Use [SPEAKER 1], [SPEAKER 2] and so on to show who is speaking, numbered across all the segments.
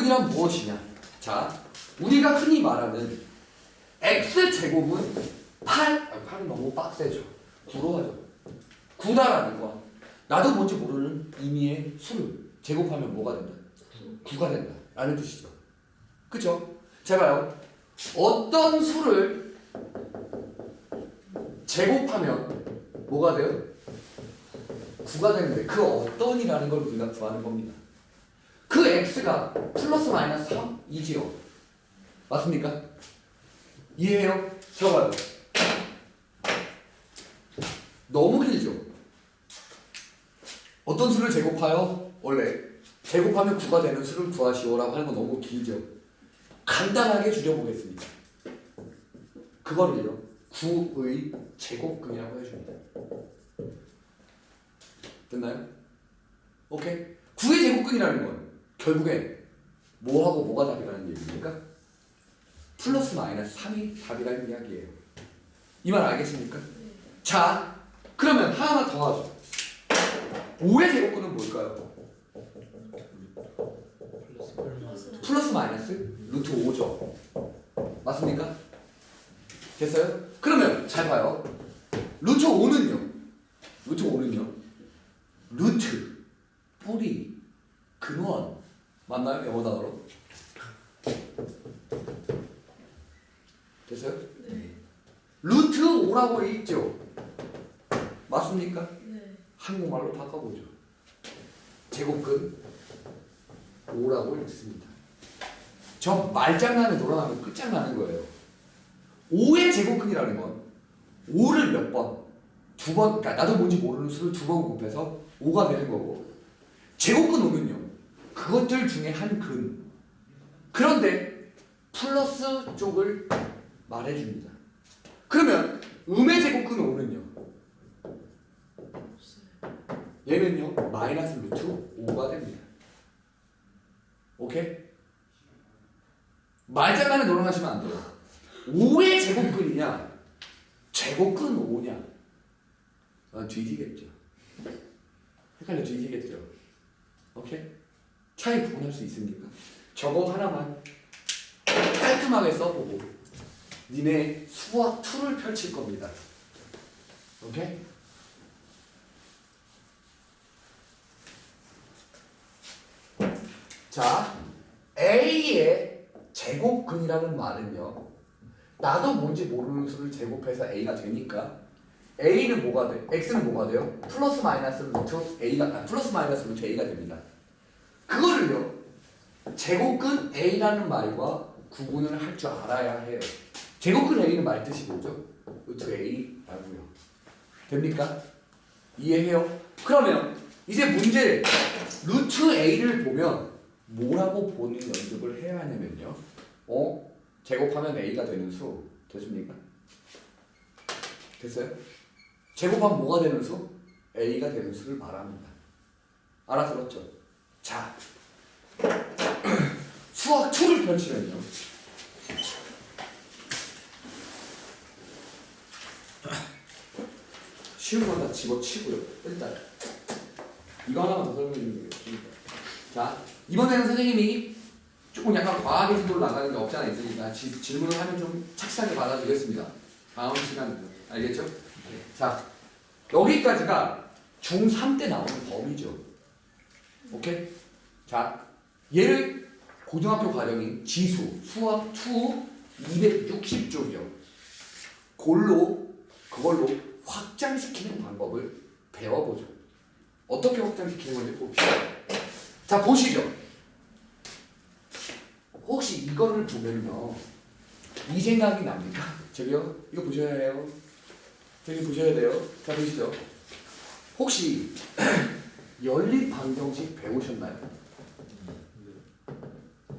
[SPEAKER 1] 제곱근이란 무엇이냐? 자, 우리가 흔히 말하는 x제곱은 8은 너무 빡세죠. 9로 하죠. 9다라는 건 나도 뭔지 모르는 임의의 수를 제곱하면 뭐가 된다? 9가 된다 라는 뜻이죠. 그쵸? 자 봐요. 어떤 수를 제곱하면 뭐가 돼요? 9가 되는데 그 어떤이라는 걸 우리가 구하는 겁니다. 그 x가 플러스 마이너스 3이지요. 맞습니까? 이해해요? 들어가요. 너무 길죠? 어떤 수를 제곱하여? 원래 제곱하면 9가 되는 수를 구하시오라고 하는 건 너무 길죠? 간단하게 줄여보겠습니다. 그거를요 9의 제곱근이라고 해줍니다. 됐나요? 오케이? 9의 제곱근이라는 건 결국엔 뭐하고 뭐가 답이라는 얘기입니까? 플러스 마이너스 3이 답이라는 이야기예요. 이 말 알겠습니까? 자, 그러면 하나만 더 하죠. 5의 제곱근은 뭘까요? 플러스 마이너스 루트 5죠. 맞습니까? 됐어요? 그러면 잘 봐요. 루트 5는요. 루트, 뿌리, 근원 맞나요? 영어 단어로? 됐어요?
[SPEAKER 2] 네.
[SPEAKER 1] 루트 5라고 있죠? 맞습니까?
[SPEAKER 2] 네.
[SPEAKER 1] 한국말로 바꿔보죠. 제곱근 5라고 읽습니다. 저 말장난에 놀아나면 끝장나는 거예요. 5의 제곱근이라는 건 5를 몇 번? 두 번, 그러니까 나도 뭔지 모르는 수를 두 번 곱해서 5가 되는 거고, 제곱근 5는요 그것들 중에 한 근. 그런데 플러스 쪽을 말해줍니다. 그러면 음의 제곱근 5는요 얘는요 마이너스 루트 5가 됩니다. 오케이? 말장난에 놀아나시면 안 돼요. 5의 제곱근이냐 제곱근 5냐 뒤지겠죠. 헷갈려 뒤지겠죠. 오케이? 차이 구분할 수 있습니까? 저거 하나만 깔끔하게 써보고 니네 수학 2를 펼칠 겁니다. 오케이? 자, A의 제곱근이라는 말은요 나도 뭔지 모르는 수를 제곱해서 A가 되니까 A는 뭐가 돼? X는 뭐가 돼요? 플러스 마이너스 루트 A가 플러스 마이너스 루트 A가 됩니다. 그거를요 제곱근 A라는 말과 구분을 할 줄 알아야 해요. 제곱근 A는 말 뜻이 뭐죠? 루트 A라고요. 됩니까? 이해해요? 그러면 이제 문제 루트 A를 보면 뭐라고 보는 연습을 해야 하냐면요 제곱하면 A가 되는 수 됐습니까? 됐어요? 제곱하면 뭐가 되는 수? A가 되는 수를 말합니다. 알아들었죠? 자 수학 2를 펼치면요 쉬운 건 다 집어치고요. 일단 이거 하나만 더 설명해 주면 되겠습니다. 자 이번에는 선생님이 조금 약간 과학의 진도로 나가는 게 없지 않아 있으니까 질문을 하면 좀 착실하게 받아주겠습니다. 다음 시간에도 알겠죠? 자 여기까지가 중3 때 나오는 범위죠. 오케이? 자 얘를 고등학교 과정인 지수 수학 2 260쪽이요. 그걸로 확장시키는 방법을 배워보죠. 어떻게 확장시키는 건지 봅시다. 자 보시죠. 혹시 이거를 보면요 이 생각이 납니까? 저기요 이거 보셔야 해요. 저기 보셔야 돼요. 자 보시죠. 혹시 연립방정식 배우셨나요?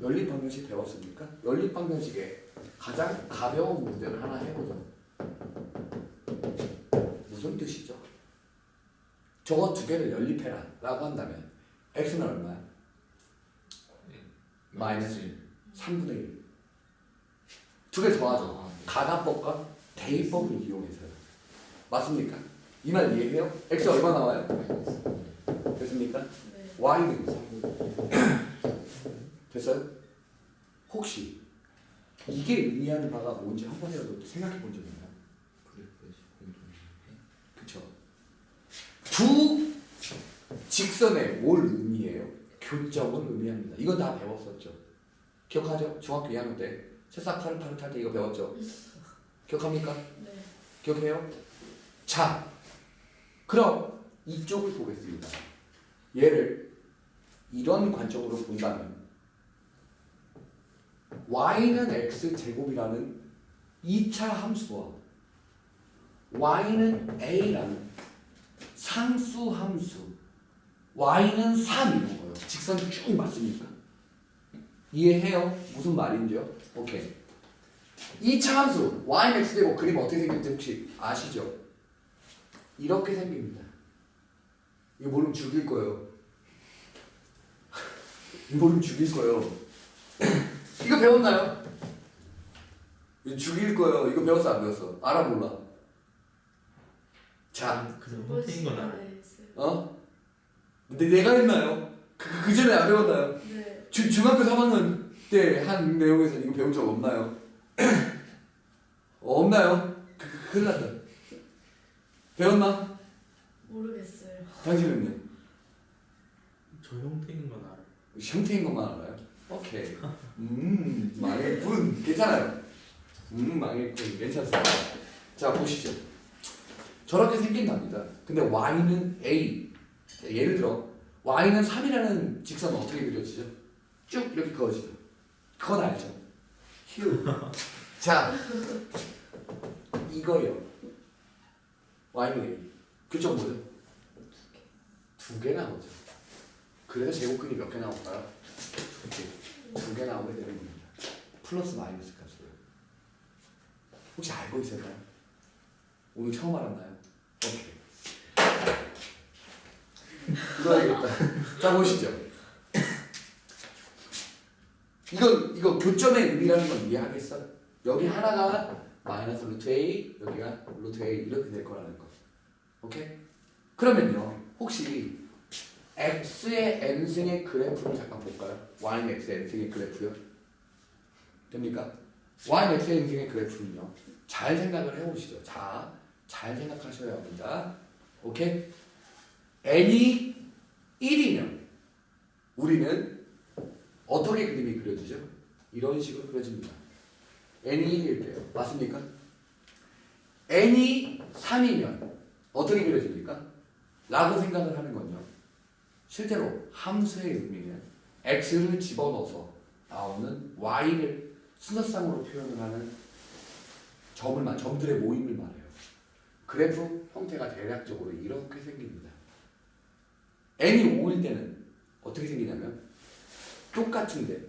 [SPEAKER 1] 연립방정식 배웠습니까? 연립방정식의 가장 가벼운 문제를 하나 해보죠. 무슨 뜻이죠? 저거 두 개를 연립해라 라고 한다면 x는 얼마야? 마이너스 3분의 1. 두 개 더하죠. 가나법과 대입법을 이용해서요. 맞습니까? 이 말 이해해요? x 얼마 나와요? 됐습니까?
[SPEAKER 2] 네.
[SPEAKER 1] y는 3분의 1. 됐어요? 혹시 이게 의미하는 바가 뭔지 한 번이라도 생각해 본 적 있나요? 그쵸? 두 직선의 뭘 의미해요? 교점을 의미합니다. 이건 다 배웠었죠. 기억하죠? 중학교 2학년 때 새싹 파릇파릇할 때 이거 배웠죠? 기억합니까?
[SPEAKER 2] 네.
[SPEAKER 1] 기억해요? 자, 그럼 이쪽을 보겠습니다. 얘를 이런 관점으로 본다면 y는 x제곱이라는 2차 함수와 y는 a라는 상수 함수 y는 3 이런 거예요. 직선 쭉 맞습니까? 이해해요? 무슨 말인지요? 오케이. 2차 함수 y는 x제곱 그림 어떻게 생길지 혹시 아시죠? 이렇게 생깁니다. 이거 모르면 죽일 거예요. 이거 모르면 죽일 거예요. 이거 배웠나요? 이거 죽일 거예요. 이거 배웠어 안 배웠어? 알아 몰라? 자,
[SPEAKER 3] 그 형태인 건 알아.
[SPEAKER 1] 어? 근데 내가 했나요? 그 전에 안 배웠나요?
[SPEAKER 2] 네.
[SPEAKER 1] 중학교 3학년 때 한 내용에서 이거 배운 적 없나요? 없나요? 큰일 났다. 배웠나?
[SPEAKER 2] 모르겠어요.
[SPEAKER 1] 당신은요?
[SPEAKER 3] 저 형태인 건 알아.
[SPEAKER 1] 형태인 것만 알아요? 오케이. 망했군. 괜찮아요. 망했군. 괜찮습니다. 자, 보시죠. 저렇게 생긴답니다. 근데 y는 a. 자, 예를 들어 y는 3이라는 직선은 어떻게 그려지죠? 쭉 이렇게 그어지죠. 그건 알죠? 휴. 자, 이거요. y는 a. 교점 뭐죠? 두 개 나오죠. 그래서 제곱근이 몇 개 나올까요? 두 개 나오게 되는 겁니다. 플러스 마이너스 값으로. 혹시 알고 있었나요? 오늘 처음 알았나요? 오케이. 이거 알겠다. 자, 보시죠. 이거 교점의 의미라는 건 이해하겠어요? 여기 하나가 마이너스 루트 a, 여기가 루트 a 이렇게 될 거라는 거. 오케이? 그러면요, 혹시 x의 n승의 그래프를 잠깐 볼까요? y는 x의 n승의 그래프요? 됩니까? y는 x의 n승의 그래프는요, 잘 생각을 해보시죠. 자, 잘 생각하셔야 합니다. 오케이? n이 1이면 우리는 어떻게 그림이 그려지죠? 이런 식으로 그려집니다. n이 1일 때요. 맞습니까? n이 3이면 어떻게 그려집니까? 라고 생각을 하는 건요, 실제로 함수의 의미는 x를 집어넣어서 나오는 y를 순서상으로 표현을 하는 점들의 모임을 말해요. 그래프 형태가 대략적으로 이렇게 생깁니다. n이 5일 때는 어떻게 생기냐면 똑같은데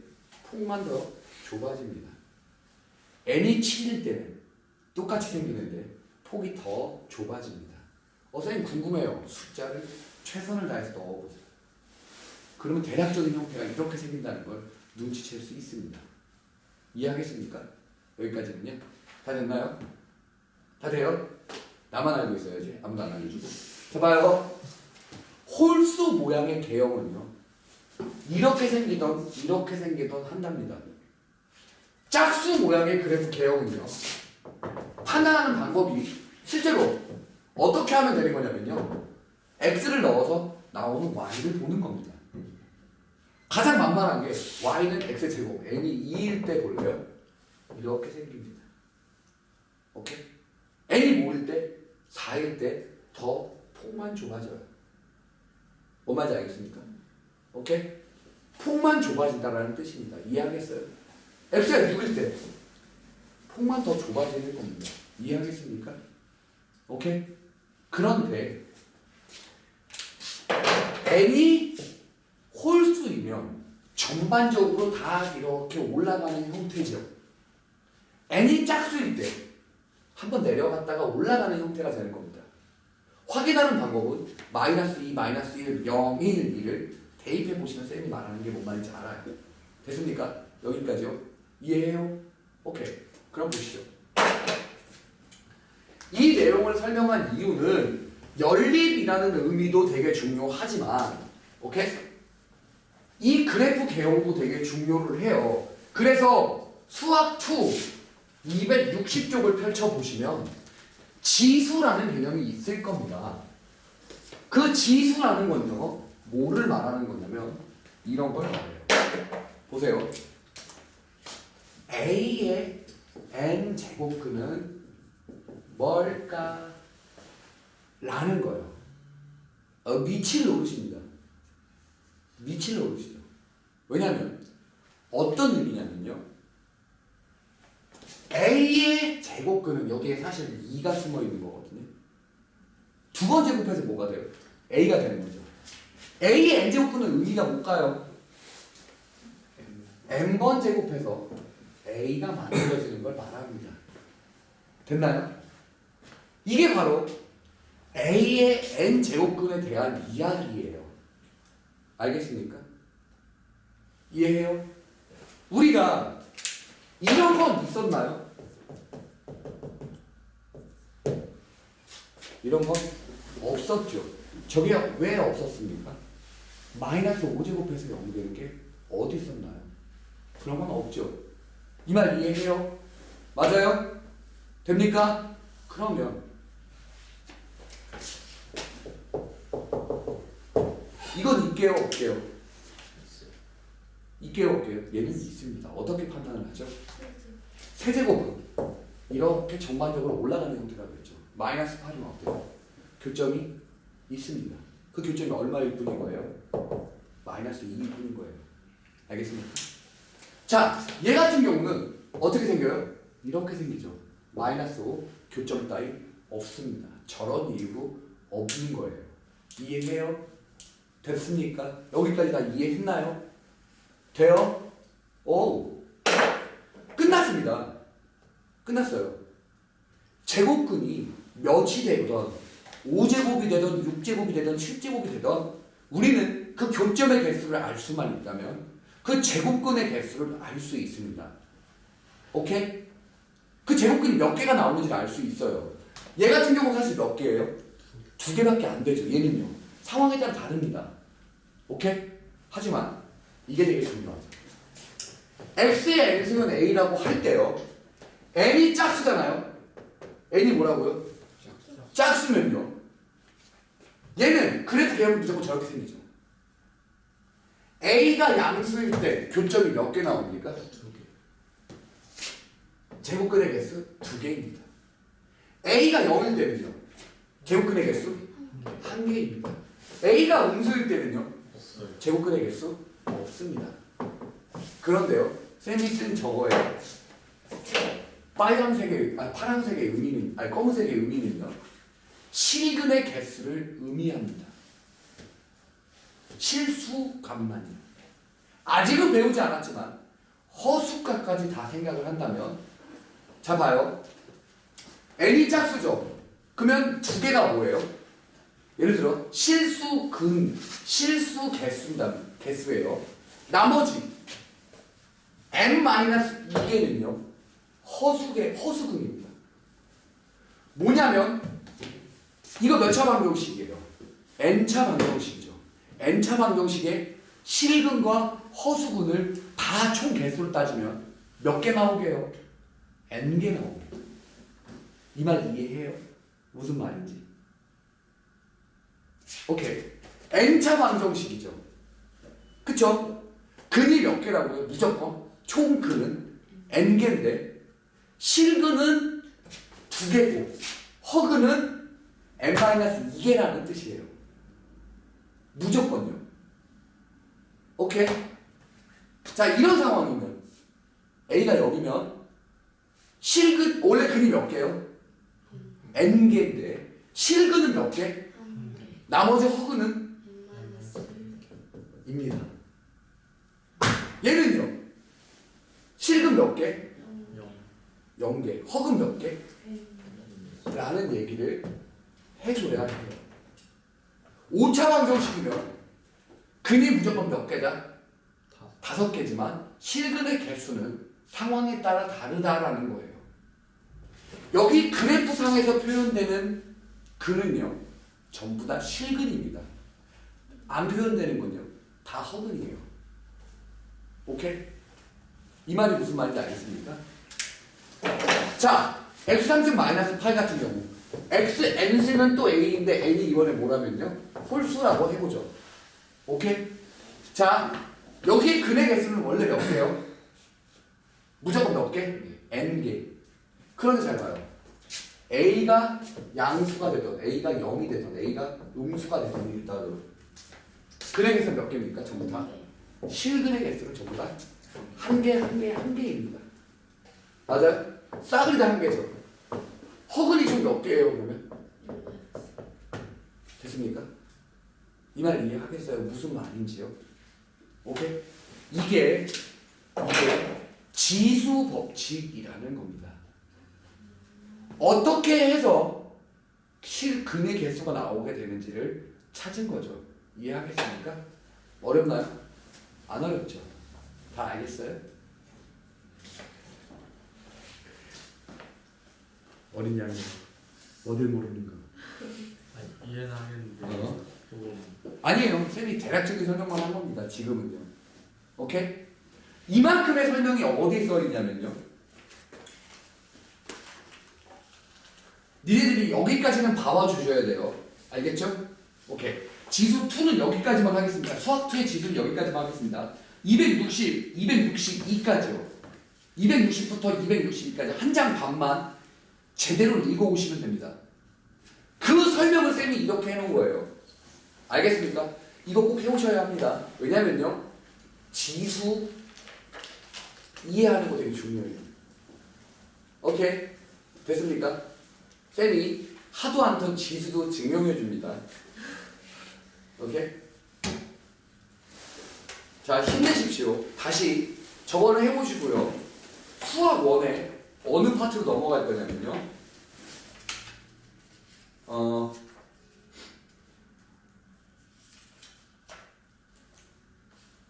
[SPEAKER 1] 폭만 더 좁아집니다. n이 7일 때는 똑같이 생기는데 폭이 더 좁아집니다. 선생님 궁금해요. 숫자를 최선을 다해서 넣어보세요. 그러면 대략적인 형태가 이렇게 생긴다는 걸 눈치챌 수 있습니다. 이해하겠습니까? 여기까지는요? 다 됐나요? 다 돼요? 나만 알고 있어야지. 아무도 안 알려주고. 자, 봐요. 홀수 모양의 개형은요, 이렇게 생기던 한답니다. 짝수 모양의 그래프 개형은요, 판단하는 방법이 실제로 어떻게 하면 되는 거냐면요, x를 넣어서 나오는 y를 보는 겁니다. 가장 만만한 게 y는 x제곱 n이 2일 때 볼래요? 이렇게 생깁니다. 오케이? n이 5일 때 4일 때 더 폭만 좁아져요. 뭔 말인지 알겠습니까? 오케이? 폭만 좁아진다라는 뜻입니다. 이해하겠어요? x가 6일 때 폭만 더 좁아지는 겁니다. 이해하겠습니까? 오케이? 그런데 n이 홀수이면 전반적으로 다 이렇게 올라가는 형태죠. n이 짝수일 때 한번 내려갔다가 올라가는 형태가 되는 겁니다. 확인하는 방법은 마이너스 2, 마이너스 1, 0, 1, 2를 대입해 보시면 쌤이 말하는 게 뭔 말인지 알아요. 됐습니까? 여기까지요? 이해해요? 오케이. 그럼 보시죠. 이 내용을 설명한 이유는 연립이라는 의미도 되게 중요하지만, 오케이? 이 그래프 개요도 되게 중요를 해요. 그래서 수학 2 260쪽을 펼쳐보시면 지수라는 개념이 있을 겁니다. 그 지수라는 건요, 뭐를 말하는 거냐면 이런 걸 말해요. 보세요. A의 n제곱근은 뭘까? 라는 거예요. 미칠 노릇입니다. 미칠 노릇이죠. 왜냐하면 어떤 의미냐면요, A의 제곱근은 여기에 사실 2가 숨어 있는 거거든요. 두 번 제곱해서 뭐가 돼요? A가 되는 거죠. A의 n제곱근은 의미가 뭘까요? n번 제곱해서 A가 만들어지는 걸 말합니다. 됐나요? 이게 바로 A의 n제곱근에 대한 이야기예요. 알겠습니까? 이해해요? 우리가 이런 건 있었나요? 이런 건 없었죠. 저게 왜 없었습니까? 마이너스 5제곱해서 0 되는 게 어디 있었나요? 그런 건 없죠. 이 말 이해해요? 맞아요? 됩니까? 그러면 이건 있게요, 없게요? 있게요, 없게요? 얘는 있습니다. 어떻게 판단을 하죠? 세제곱은 이렇게 전반적으로 올라가는 형태라고 했죠. 마이너스 8이면 어때요? 교점이 있습니다. 그 교점이 얼마일 뿐인 거예요? 마이너스 2일 뿐인 거예요. 알겠습니까? 자, 얘 같은 경우는 어떻게 생겨요? 이렇게 생기죠. 마이너스 5, 교점 따위 없습니다. 저런 이유로 없는 거예요. 이해해요? 됐습니까? 여기까지 다 이해했나요? 돼요? 오, 끝났습니다. 끝났어요. 제곱근이 몇이 되든 5제곱이 되든 6제곱이 되든 7제곱이 되든 우리는 그 교점의 개수를 알 수만 있다면 그 제곱근의 개수를 알 수 있습니다. 오케이? 그 제곱근이 몇 개가 나오는지를 알 수 있어요. 얘 같은 경우는 사실 몇 개예요? 2개밖에 안 되죠. 얘는요. 상황에 따라 다릅니다. 오케이? 하지만 이게 되게 중요하죠. x의 n승은 a라고 할 때요, n이 짝수잖아요. n이 뭐라고요? 짝수면요, 얘는 그래프 개혁은 무조건 저렇게 생기죠. a가 양수일 때 교점이 몇 개 나옵니까?
[SPEAKER 3] 2개.
[SPEAKER 1] 제곱근의 개수 2개입니다. a가 0일 때는요, 제곱근의 개수 1개입니다. a가 음수일 때는요,
[SPEAKER 3] 없어요.
[SPEAKER 1] 제곱근의 개수 없습니다. 그런데요, 쌤이 쓴 저거에 파란색의 의미는, 검은색의 의미는요, 실근의 개수를 의미합니다. 실수값만요. 아직은 배우지 않았지만 허수값까지 다 생각을 한다면, 자 봐요. n이 짝수죠. 그러면 2개가 뭐예요? 예를 들어 실수 개수예요. 나머지 n-2개는요 허수근입니다. 뭐냐면 이거 몇 차 방정식이에요? n차 방정식이죠. n차 방정식의 실근과 허수근을 다 총 개수를 따지면 몇 개 나오게요? n개 나옵니다. 이 말 이해해요? 무슨 말인지? 오케이. n차 방정식이죠. 그쵸? 근이 몇 개라고요? 무조건 총 근은 n개인데 실근은 2개고 허근은 n-2개라는 뜻이에요. 무조건요. 오케이? 자, 이런 상황이면 a가 여기면 실근, 원래 근이 몇 개요? n개인데 실근은 몇 개? 나머지 허근은 입니다. 얘는요, 실근 몇 개? 0개. 허근 몇 개? 라는 얘기를 해줘야 해요. 5차 방정식이면 근이 무조건 몇 개다? 5개지만 실근의 개수는 상황에 따라 다르다라는 거예요. 여기 그래프상에서 표현되는 근은요, 전부 다 실근입니다. 안 표현되는 건요, 다 허근이에요. 오케이? 이 말이 무슨 말인지 알겠습니까? 자, x3승 마이너스 8 같은 경우 xn승은 또 a인데 n이 이번에 뭐라면요? 홀수라고 해보죠. 오케이? 자, 여기 근의 개수는 원래 몇 개요? 무조건 몇 개? n개. 그런데 잘 봐요. a가 양수가 되든 a가 0이 되든 a가 음수가 되든 일단은 근의 개수는 몇 개입니까? 전부 다? 실근의 개수는 전부 다 한 개, 한 개, 한 개입니다. 맞아요? 싸그리 다 한 개죠. 허근이 총 몇 개예요, 그러면? 됐습니까? 이 말 이해하겠어요? 무슨 말인지요? 오케이? 이게 지수 법칙이라는 겁니다. 어떻게 해서 실근의 개수가 나오게 되는지를 찾은 거죠. 이해하겠습니까? 어렵나요? 안 어렵죠? 다 알겠어요? 어린 양이 어딜 모르는가?
[SPEAKER 3] 아니, 이해는 하겠는데
[SPEAKER 1] 어?
[SPEAKER 3] 조금
[SPEAKER 1] 아니에요. 쌤이 대략적인 설명만 한 겁니다. 지금은요. 오케이? 이만큼의 설명이 어디에 써 있냐면요. 니네들이 여기까지는 봐와 주셔야 돼요. 알겠죠? 오케이. 지수 2는 여기까지만 하겠습니다. 수학 2의 지수는 여기까지만 하겠습니다. 260, 262까지요. 260부터 262까지 한 장 반만 제대로 읽어오시면 됩니다. 그 설명을 쌤이 이렇게 해놓은 거예요. 알겠습니까? 이거 꼭 해오셔야 합니다. 왜냐면요. 지수 이해하는 거 되게 중요해요. 오케이? 됐습니까? 쌤이 하도 안 턴 지수도 증명해 줍니다. 오케이? 자, 힘내십시오. 다시 저거를 해보시고요. 수학 1에 어느 파트로 넘어갈 거냐면요.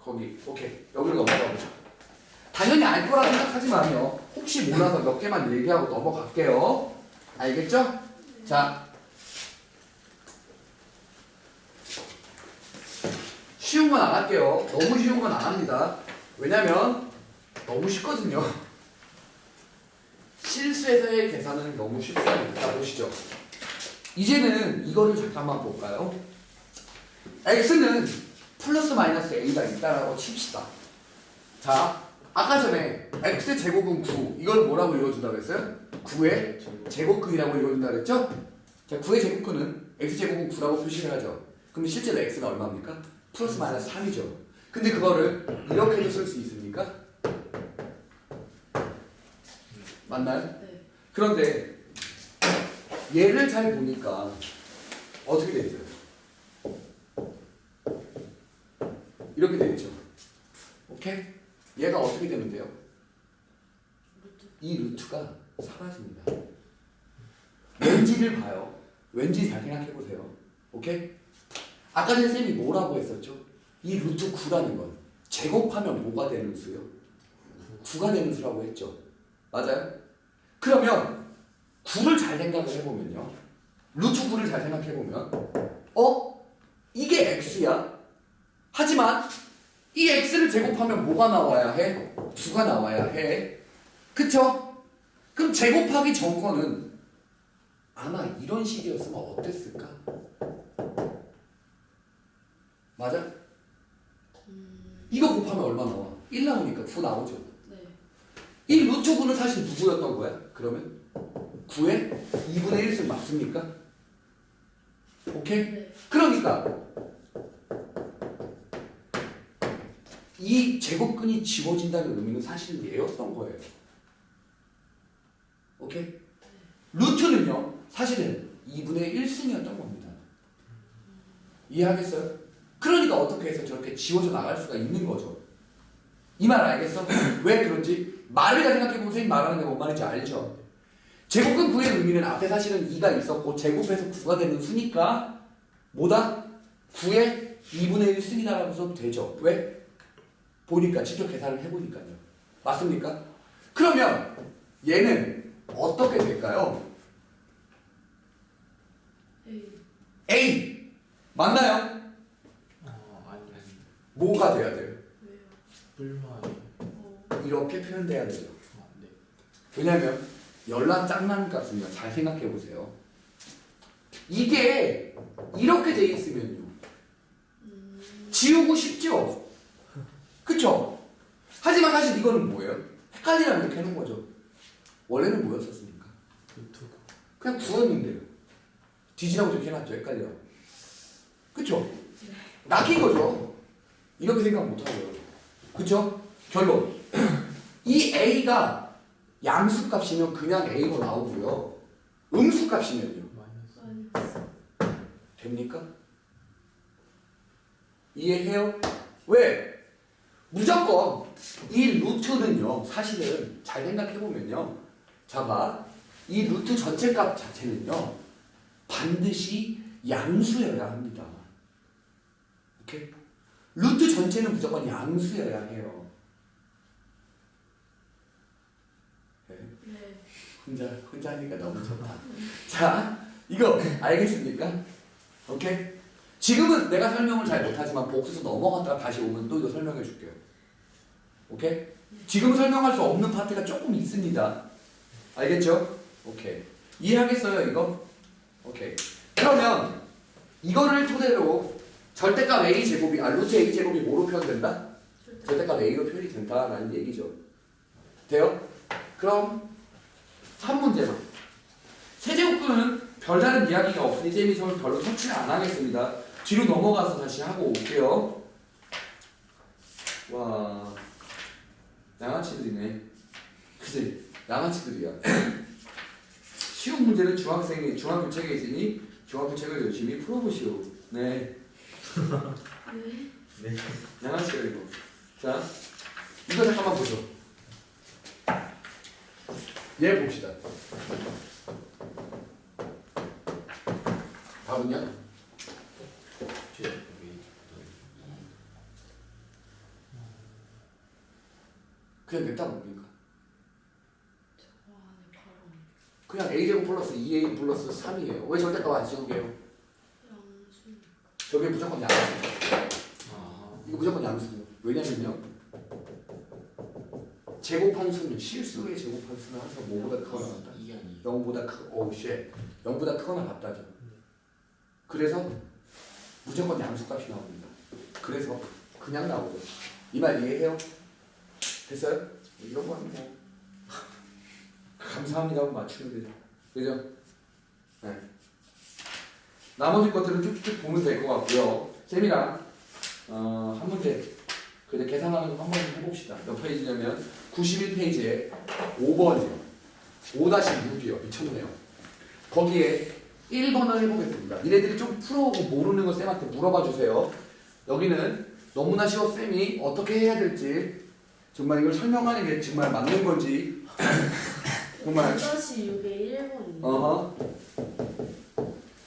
[SPEAKER 1] 거기, 오케이. 여기로 넘어가 보죠. 당연히 알 거라 생각하지만요. 혹시 몰라서 몇 개만 얘기하고 넘어갈게요. 알겠죠? 자. 쉬운 건 안 할게요. 너무 쉬운 건 안 합니다. 왜냐면 너무 쉽거든요. 실수에서의 계산은 너무 쉽습니다. 자, 보시죠. 이제는 이거를 잠깐만 볼까요? x는 플러스 마이너스 a가 있다라고 칩시다. 자, 아까 전에 x제곱은 9 이걸 뭐라고 읽어준다고 했어요? 9의 제곱근이라고 읽어준다고 했죠? 자, 9의 제곱근은 x제곱은 9라고 표시를 하죠. 그럼 실제로 x가 얼마입니까? 플러스 마이너스 3이죠. 근데 그거를 이렇게도 쓸 수 있습니까? 맞나요?
[SPEAKER 2] 네.
[SPEAKER 1] 그런데 얘를 잘 보니까 어떻게 돼 있어요? 이렇게 돼 있죠. 오케이? 얘가 어떻게 되면 돼요? 이 루트가 사라집니다. 왠지를 봐요. 왠지 잘 생각해 보세요. 오케이? 아까 전에 쌤이 뭐라고 했었죠? 이 루트 9라는 건 제곱하면 뭐가 되는 수요? 9가 되는 수라고 했죠. 맞아요? 그러면 9를 잘 생각을 해보면요. 루트 9를 잘 생각해보면 이게 x야. 하지만 이 x를 제곱하면 뭐가 나와야 해? 9가 나와야 해. 그쵸? 그럼 제곱하기 전 거는 아마 이런 식이었으면 어땠을까? 맞아? 이거 곱하면 얼마 나와? 1 나오니까 9 나오죠.
[SPEAKER 2] 네.
[SPEAKER 1] 이 루트 9는 사실 누구였던 거야? 그러면 9의 2분의 1승 맞습니까? 오케이?
[SPEAKER 2] 네.
[SPEAKER 1] 그러니까 이 제곱근이 지워진다는 의미는 사실 얘였던 거예요. 오케이? 루트는요 사실은 2분의 1승이었던 겁니다. 이해하겠어요? 그러니까 어떻게 해서 저렇게 지워져 나갈 수가 있는 거죠. 이 말 알겠어? 왜 그런지 말을 다 생각해보면 선생님 말하는 게 뭔 말인지 알죠? 제곱근 9의 의미는 앞에 사실은 2가 있었고 제곱해서 9가 되는 수니까 뭐다? 9의 2분의 1승이다라고 써도 되죠. 왜? 보니까 직접 계산을 해보니까요. 맞습니까? 그러면 얘는 어떻게 될까요? A 맞나요?
[SPEAKER 3] 아니
[SPEAKER 1] 뭐가 돼야 돼요?
[SPEAKER 2] 왜요?
[SPEAKER 3] 뿔마에.
[SPEAKER 1] 이렇게 표현돼야 되죠.
[SPEAKER 3] 네.
[SPEAKER 1] 왜냐면 열라 짝나는 값입니다. 잘 생각해 보세요. 이게 이렇게 돼 있으면요. 지우고 싶죠? 그쵸? 하지만 사실 이거는 뭐예요? 헷갈리라면 이렇게 해놓은 거죠. 원래는 뭐였었습니까?
[SPEAKER 3] 루트.
[SPEAKER 1] 그냥 구원인데요. 뒤지라고 저렇게 해놨죠. 헷갈리라고. 그쵸? 낚인 거죠. 이렇게 생각 못하고요. 그쵸? 결론. 이 A가 양수값이면 그냥 A로 나오고요. 음수값이면요.
[SPEAKER 3] 마이너스.
[SPEAKER 1] 됩니까? 이해해요? 왜? 무조건 이 루트는요. 사실은 잘 생각해보면요. 자가 이 루트 전체 값 자체는요. 반드시 양수여야 합니다. 오케이? 루트 전체는 무조건 양수여야 해요. 혼자 하니까 너무 좋다. 자, 이거 알겠습니까? 오케이? 지금은 내가 설명을 잘 못하지만 복수서 넘어갔다가 다시 오면 또 이거 설명해 줄게요. 오케이? 지금 설명할 수 없는 파트가 조금 있습니다. 알겠죠? 오케이. 이해하겠어요, 이거? 오케이. 그러면 이거를 토대로 절대값 A 제곱이 루트 A 제곱이 뭐로 표현된다? 절대값 A로 표현이 된다라는 얘기죠. 돼요? 그럼 3문제만. 세제곱근은 별다른 이야기가 없으니 쌤이 별로 터치를 안 하겠습니다. 뒤로 넘어가서 다시 하고 올게요. 와, 양아치들이네. 그치? 양아치들이야. 쉬운 문제는 중학교 책에 있으니 중학교 책을 열심히 풀어보시오. 네.
[SPEAKER 3] 네.
[SPEAKER 1] 양아치야 이거. 자, 이거 잠깐만 보죠. 얘 봅시다. 답은요? 그냥 냅다 뭡니까? 그냥 a제곱 플러스 2a 플러스 3이에요. 왜 절대값 안 지우게요? 저게 무조건 양수. 이거 무조건 양수예요. 왜냐면요. 제곱한 수는 실수의 제곱한 수는 항상 뭐보다 크거나 같다. 0보다 크고 쉣 0보다 크거나 같다죠. 그래서 무조건 양수값이 나옵니다. 그래서 그냥 나오죠. 이 말 이해해요? 됐어요? 이런 거는 뭐 감사합니다 하고 맞추면 되죠. 그죠? 네. 나머지 것들은 쭉쭉 보면 될 것 같고요. 쌤이랑 한 문제 그냥 계산하는 거 한번 해봅시다. 몇 페이지냐면 91페이지에 5번이요. 5-6이요. 미쳤네요. 거기에 1번을 해보겠습니다. 니네들이 좀 풀어오고 모르는 거 쌤한테 물어봐 주세요. 여기는 너무나 쉬워. 쌤이 어떻게 해야 될지 정말 이걸 설명하는 게 정말 맞는 건지 정말
[SPEAKER 2] 5-6의 1번이요.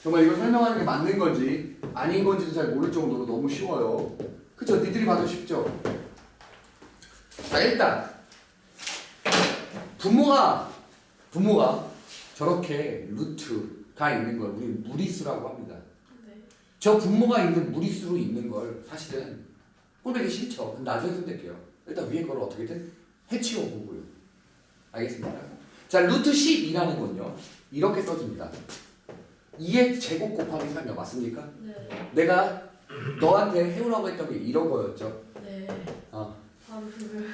[SPEAKER 1] 정말 이걸 설명하는 게 맞는 건지 아닌 건지도 잘 모를 정도로 너무 쉬워요. 그쵸? 니들이 봐도 쉽죠? 자, 일단 부모가 저렇게 루트가 있는 걸 우리 무리수라고 합니다.
[SPEAKER 2] 네.
[SPEAKER 1] 저 분모가 있는 무리수로 있는 걸 사실은 꼴보기 싫죠. 나중에 선택해요. 일단 위에 거를 어떻게든 해치워 보고요. 알겠습니까? 자, 루트 12라는 건요. 이렇게 써집니다. 2의 제곱 곱하기 3이요. 맞습니까?
[SPEAKER 2] 네.
[SPEAKER 1] 내가 너한테 해오라고 했던 게 이런 거였죠.
[SPEAKER 2] 네. 바로 그걸.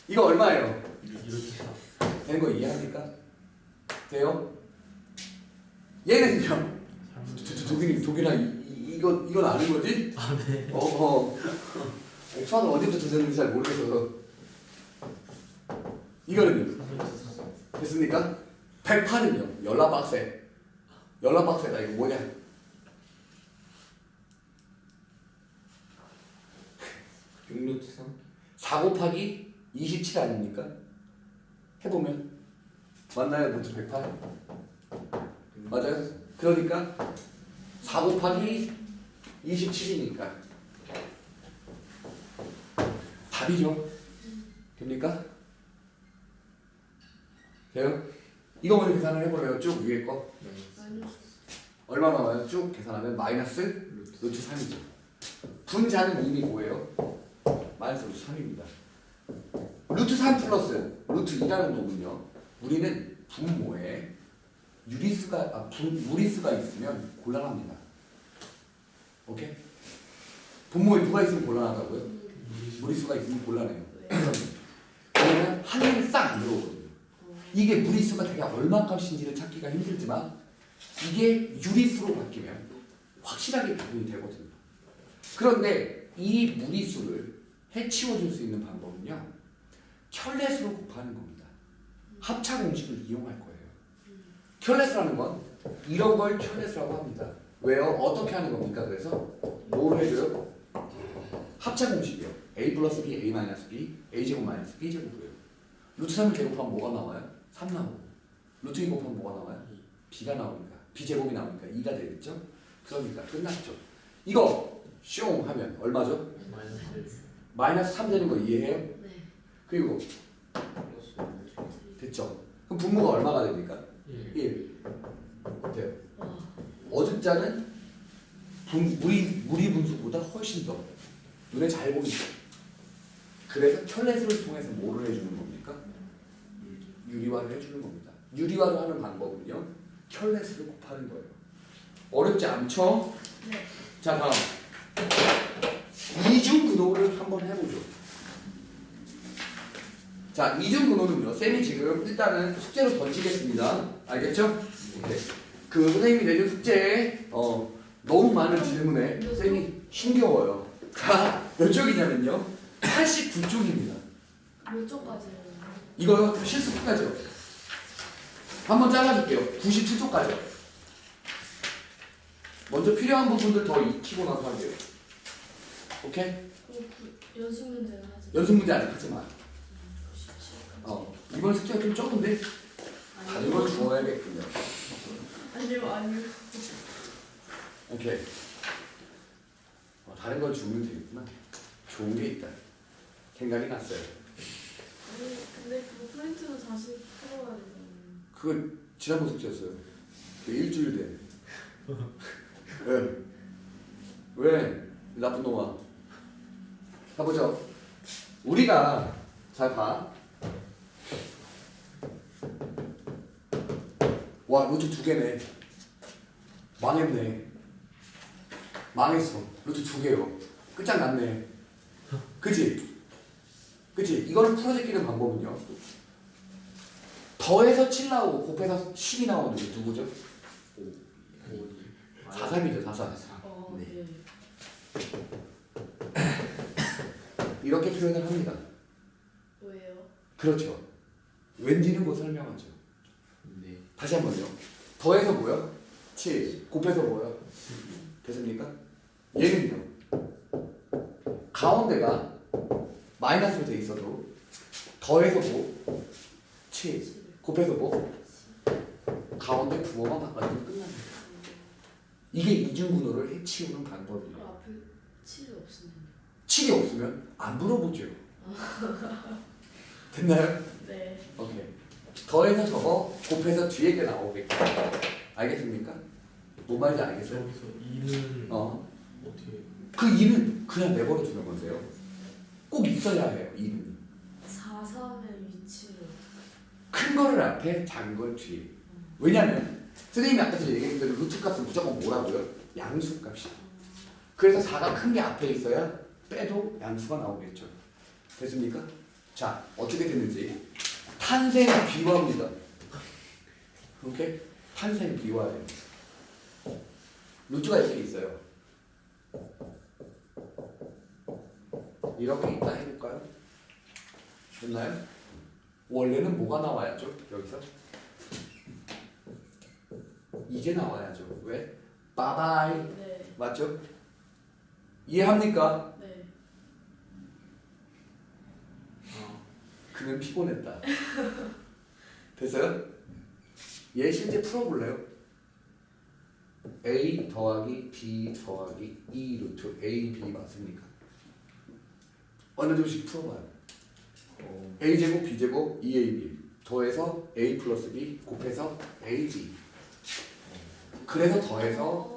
[SPEAKER 1] 이거 얼마예요?
[SPEAKER 3] 이렇게
[SPEAKER 1] 되는 거 이해합니까? 돼요? 얘는요. 독일이랑 이건 아는 거지?
[SPEAKER 3] 아 네.
[SPEAKER 1] 수학을 언제부터 듣는지 잘 모르겠어서. 이거는요. 됐습니까? 108은요. 열라박세. 열라박세다. 이거 뭐냐?
[SPEAKER 3] 6루트 3.
[SPEAKER 1] 4 곱하기 27 아닙니까? 해보면 맞나요? 루트 108? 맞아요? 그러니까 4 곱하기 27이니까 답이죠. 됩니까? 돼요? 이거 먼저 계산을 해보래요. 쭉 위에 거 얼마 나와요? 쭉 계산하면 마이너스 루트 3이죠. 분자는 이미 뭐예요? 마이너스 루트 3입니다. 루트 3 플러스 루트 2라는 놈은요. 우리는 분모에 무리수가 있으면 곤란합니다. 오케이? 분모에 누가 있으면 곤란하다고요? 무리수가 있으면 곤란해요. 왜냐면 하나는 싹 안 들어오거든요. 이게 무리수가 되게 얼마 값인지를 찾기가 힘들지만 이게 유리수로 바뀌면 확실하게 구분이 되거든요. 그런데 이 무리수를 해치워줄 수 있는 방법은요. 켤레수로 곱하는 겁니다. 합차 공식을 이용할 거예요. 켤레수라는 건 이런 걸 켤레수라고 합니다. 왜요? 어떻게 하는 겁니까? 그래서 뭘 해줘요? 합차 공식이요. a 플러스 b, a 마이너스 b, a 제곱 마이너스 b 제곱이에요. 루트 3을 제곱하면 뭐가 나와요? 3 나오고. 루트 2 곱하면 뭐가 나와요? b가 나오니까. b 제곱이 나오니까 2가 되겠죠? 그러니까 끝났죠. 이거 숑 하면 얼마죠? 마이너스 3 되는 거 이해해요?
[SPEAKER 2] 네.
[SPEAKER 1] 그리고 됐죠? 그럼 분모가 얼마가 됩니까? 1. 어때요?
[SPEAKER 2] 와.
[SPEAKER 1] 어줍자는 무리 분수보다 훨씬 더 눈에 잘 보이죠. 그래서 켤레수를 통해서 뭐를 해주는 겁니까? 유리화를 해주는 겁니다. 유리화를 하는 방법은요. 켤레수를 곱하는 거예요. 어렵지 않죠?
[SPEAKER 2] 네.
[SPEAKER 1] 자 다음 이중근호를 한번 해보죠. 자 이중근호는요. 쌤이 지금 일단은 숙제로 던지겠습니다. 알겠죠? 네. 그 선생님이 내준 숙제에 너무 많은 질문에 쌤이 힘겨워요. 자 몇 쪽이냐면요. 89쪽입니다.
[SPEAKER 2] 몇 쪽까지요?
[SPEAKER 1] 이거요 실습까지요. 한번 잘라줄게요. 97쪽까지요. 먼저 필요한 부분들 더 익히고 나서 할게요. 오케이?
[SPEAKER 2] 연습 문제는 하지.
[SPEAKER 1] 연습 문제 아직 하지 마.
[SPEAKER 2] 97까지.
[SPEAKER 1] 이번 숙제가 좀 적은데 다른 걸 주워야겠군요.
[SPEAKER 2] 아니요.
[SPEAKER 1] 오케이. 다른 걸 주면 되겠구나. 좋은 게 있다. 생각이 났어요.
[SPEAKER 2] 아니 근데 그거 프린트로 다시 풀어야 되잖아요.
[SPEAKER 1] 그거 지난번 숙제였어요. 그 일주일 돼. 왜? 왜? 나쁜 놈아. 가보죠. 우리가 잘 봐. 와 루트 2개네. 망했네. 망했어. 루트 2개요. 끝장났네. 그치? 그치? 이거를 풀어제끼는 방법은요. 더해서 7 나오고 곱해서 10이 나오는 게 누구죠? 4,3이죠. 4,3.
[SPEAKER 2] 네.
[SPEAKER 1] 이렇게 표현을 합니다.
[SPEAKER 2] 왜요?
[SPEAKER 1] 그렇죠. 왠지는 뭐 설명하죠.
[SPEAKER 3] 네.
[SPEAKER 1] 다시 한번요. 더해서 뭐요? 7. 곱해서 뭐요? 됐습니까? 얘는요. 가운데가 마이너스로 돼 있어도 더해서 뭐? 7. 곱해서 뭐? 가운데 부호만 바꿔주면 끝납니다. 이게 이중분호를 해치우는 방법이에요.
[SPEAKER 2] 앞에 7이 없으면.
[SPEAKER 1] 7이 없으면 안 물어보죠. 됐나요?
[SPEAKER 2] 네.
[SPEAKER 1] 오케이. 더해서 저거 곱해서 뒤에 게 나오겠죠. 알겠습니까? 뭔 말인지 알겠어요?
[SPEAKER 3] 여기서 2는 어떻게?
[SPEAKER 1] 그 2는 그냥 내버려 두는 거세요. 꼭 있어야 해요. 2는.
[SPEAKER 2] 4, 3의 위치를.
[SPEAKER 1] 큰 거를 앞에 작은 걸 뒤에. 왜냐면 선생님이 아까 전에 얘기했던 대로 루트 값은 무조건 뭐라고요? 양수 값이야. 그래서 4가 큰 게 앞에 있어야 빼도 양수가 나오겠죠. 됐습니까? 자 어떻게 됐는지 탄생 비화입니다. 오케이? 탄생 비화예요. 루트가 이렇게 있어요. 이렇게 있다 해볼까요? 됐나요? 원래는 뭐가 나와야죠? 여기서 이게 나와야죠. 왜? 빠바이.
[SPEAKER 2] 네.
[SPEAKER 1] 맞죠? 이해합니까?
[SPEAKER 2] 네.
[SPEAKER 1] 그는 피곤했다. 됐어요? 얘 실제 풀어볼래요? a 더하기 b 더하기 2 루트 a, b 맞습니까? 어느 조식 풀어봐요. a 제곱 b 제곱 2ab 더해서 a 플러스 b 곱해서 ab 그래서 더해서